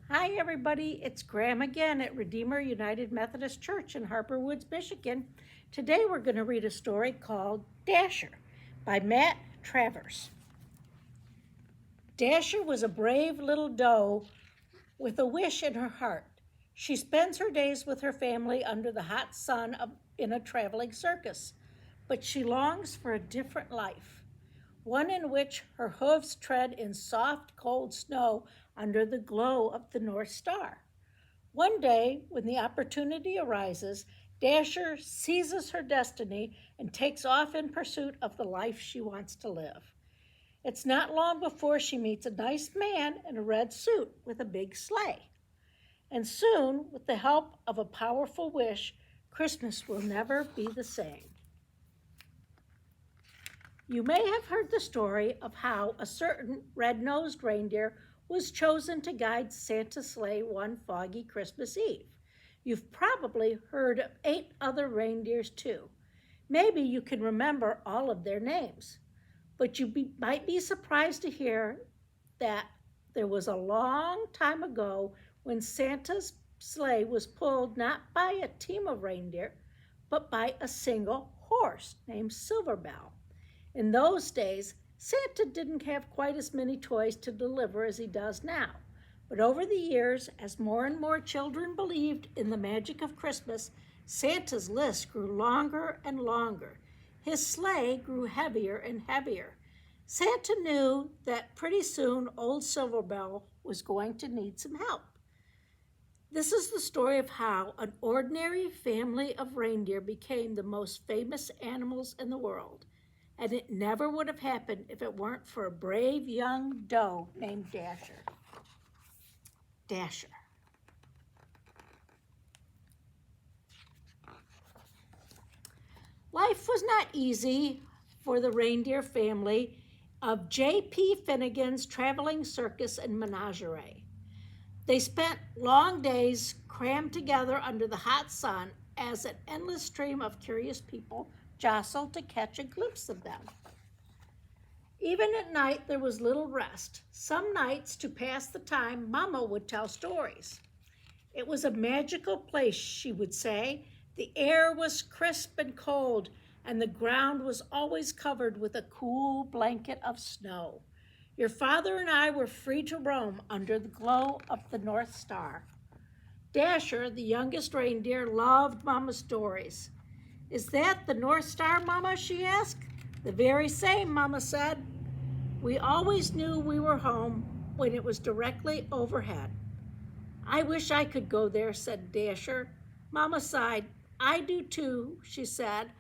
Hi, everybody. It's Graham again at Redeemer United Methodist Church in Harper Woods, Michigan. Today we're going to read a story called Dasher by Matt Travers. Dasher was a brave little doe with a wish in her heart. She spends her days with her family under the hot sun in a traveling circus, but she longs for a different life, one in which her hooves tread in soft, cold snow under the glow of the North Star. One day, when the opportunity arises, Dasher seizes her destiny and takes off in pursuit of the life she wants to live. It's not long before she meets a nice man in a red suit with a big sleigh. And soon, with the help of a powerful wish, Christmas will never be the same. You may have heard the story of how a certain red-nosed reindeer was chosen to guide Santa's sleigh one foggy Christmas Eve. You've probably heard of 8 other reindeers too. Maybe you can remember all of their names, but might be surprised to hear that there was a long time ago when Santa's sleigh was pulled not by a team of reindeer, but by a single horse named Silverbell. In those days, Santa didn't have quite as many toys to deliver as he does now. But over the years, as more and more children believed in the magic of Christmas, Santa's list grew longer and longer. His sleigh grew heavier and heavier. Santa knew that pretty soon old Silverbell was going to need some help. This is the story of how an ordinary family of reindeer became the most famous animals in the world. And it never would have happened if it weren't for a brave young doe named Dasher. Dasher. Life was not easy for the reindeer family of J.P. Finnegan's traveling circus and menagerie. They spent long days crammed together under the hot sun as an endless stream of curious people jostled to catch a glimpse of them. Even at night, there was little rest. Some nights, to pass the time, Mama would tell stories. It was a magical place, she would say. The air was crisp and cold, and the ground was always covered with a cool blanket of snow. Your father and I were free to roam under the glow of the North Star. Dasher, the youngest reindeer, loved Mama's stories. Is that the North Star, Mama? She asked. The very same, Mama said. We always knew we were home when it was directly overhead. I wish I could go there, said Dasher. Mama sighed. I do too, she said,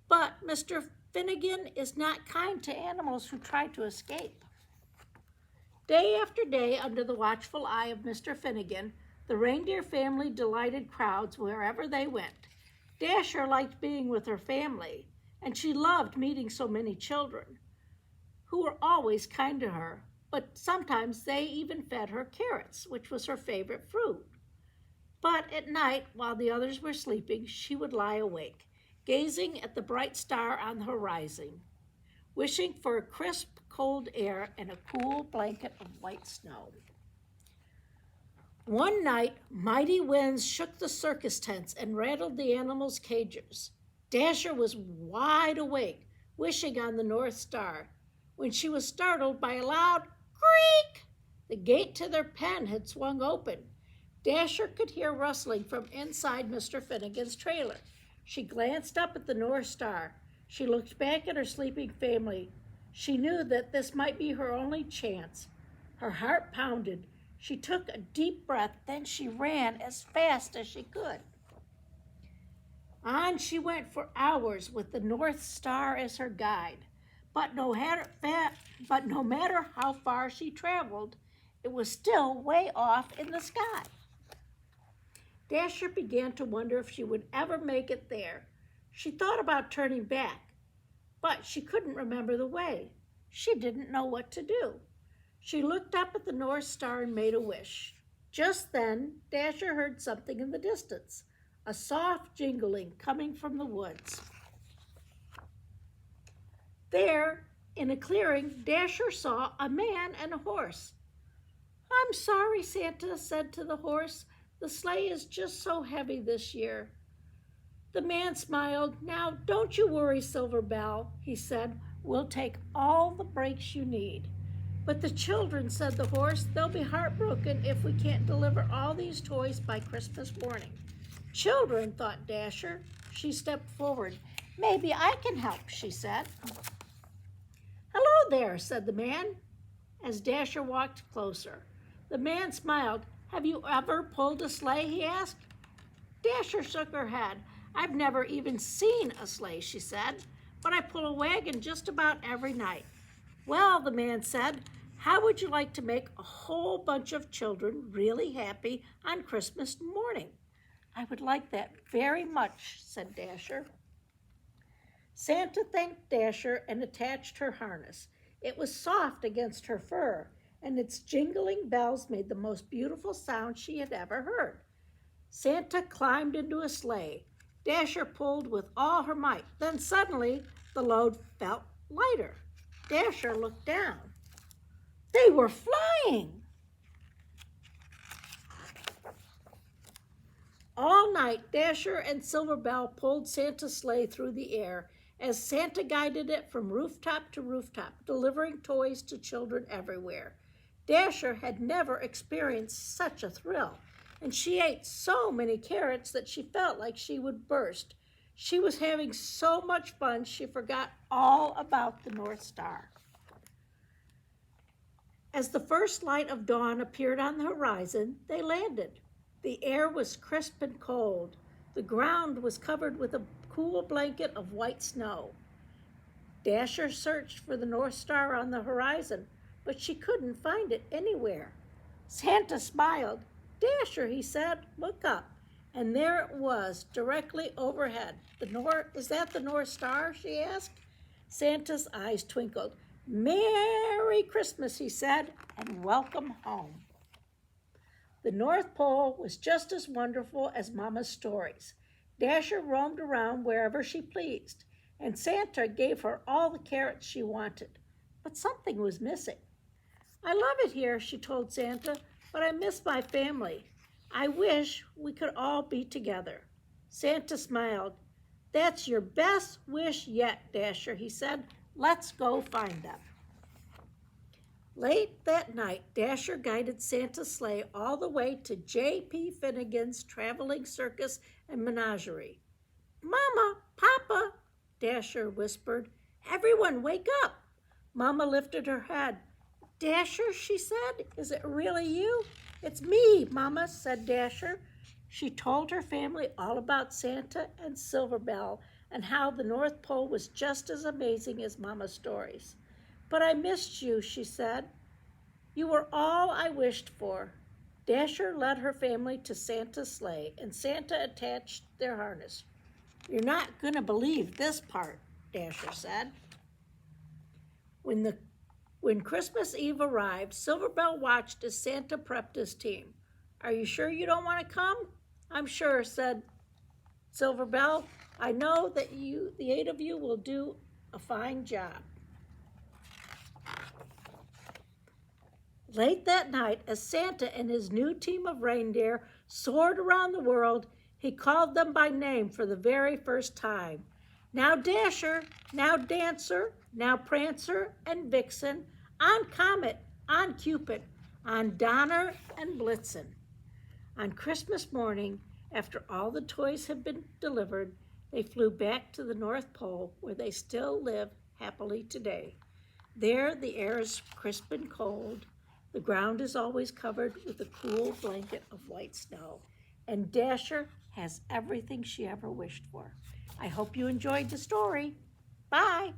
but Mr. Finnegan is not kind to animals who try to escape. Day after day, under the watchful eye of Mr. Finnegan, the reindeer family delighted crowds wherever they went. Dasher liked being with her family, and she loved meeting so many children who were always kind to her, but sometimes they even fed her carrots, which was her favorite fruit. But at night, while the others were sleeping, she would lie awake, gazing at the bright star on the horizon, wishing for a crisp, cold air and a cool blanket of white snow. One night, mighty winds shook the circus tents and rattled the animals' cages. Dasher was wide awake, wishing on the North Star, when she was startled by a loud creak. The gate to their pen had swung open. Dasher could hear rustling from inside Mr. Finnegan's trailer. She glanced up at the North Star. She looked back at her sleeping family. She knew that this might be her only chance. Her heart pounded. She took a deep breath, then she ran as fast as she could. On she went for hours with the North Star as her guide. But no matter how far she traveled, it was still way off in the sky. Dasher began to wonder if she would ever make it there. She thought about turning back, but she couldn't remember the way. She didn't know what to do. She looked up at the North Star and made a wish. Just then, Dasher heard something in the distance, a soft jingling coming from the woods. There, in a clearing, Dasher saw a man and a horse. I'm sorry, Santa said to the horse. The sleigh is just so heavy this year. The man smiled. Now, don't you worry, Silver Bell, he said. We'll take all the breaks you need. But the children, said the horse, they'll be heartbroken if we can't deliver all these toys by Christmas morning. Children, thought Dasher. She stepped forward. Maybe I can help, she said. Hello there, said the man, as Dasher walked closer. The man smiled. Have you ever pulled a sleigh, he asked. Dasher shook her head. I've never even seen a sleigh, she said, but I pull a wagon just about every night. Well, the man said, how would you like to make a whole bunch of children really happy on Christmas morning? I would like that very much, said Dasher. Santa thanked Dasher and attached her harness. It was soft against her fur, and its jingling bells made the most beautiful sound she had ever heard. Santa climbed into a sleigh. Dasher pulled with all her might. Then suddenly the load felt lighter. Dasher looked down. They were flying! All night, Dasher and Silver Bell pulled Santa's sleigh through the air as Santa guided it from rooftop to rooftop, delivering toys to children everywhere. Dasher had never experienced such a thrill, and she ate so many carrots that she felt like she would burst. She was having so much fun she forgot all about the North Star. As the first light of dawn appeared on the horizon, they landed. The air was crisp and cold. The ground was covered with a cool blanket of white snow. Dasher searched for the North Star on the horizon, but she couldn't find it anywhere. Santa smiled. Dasher, he said, look up. And there it was, directly overhead. Is that the North Star, she asked? Santa's eyes twinkled. Merry Christmas, he said, and welcome home. The North Pole was just as wonderful as Mama's stories. Dasher roamed around wherever she pleased, and Santa gave her all the carrots she wanted. But something was missing. I love it here, she told Santa, but I miss my family. I wish we could all be together. Santa smiled. That's your best wish yet, Dasher, he said. Let's go find them. Late that night, Dasher guided Santa's sleigh all the way to J.P. Finnegan's traveling circus and menagerie. Mama, Papa, Dasher whispered. Everyone wake up. Mama lifted her head. Dasher, she said, is it really you? It's me, Mama, said Dasher. She told her family all about Santa and Silver Bell and how the North Pole was just as amazing as Mama's stories. But I missed you, she said. You were all I wished for. Dasher led her family to Santa's sleigh, and Santa attached their harness. You're not going to believe this part, Dasher said. When Christmas Eve arrived, Silver Bell watched as Santa prepped his team. Are you sure you don't want to come? I'm sure, said Silver Bell. I know that the 8 of you, will do a fine job. Late that night, as Santa and his new team of reindeer soared around the world, he called them by name for the very first time. Now Dasher, now Dancer, now Prancer and Vixen, on Comet, on Cupid, on Donner and Blitzen. On Christmas morning, after all the toys had been delivered, they flew back to the North Pole, where they still live happily today. There, the air is crisp and cold. The ground is always covered with a cool blanket of white snow. And Dasher has everything she ever wished for. I hope you enjoyed the story. Bye.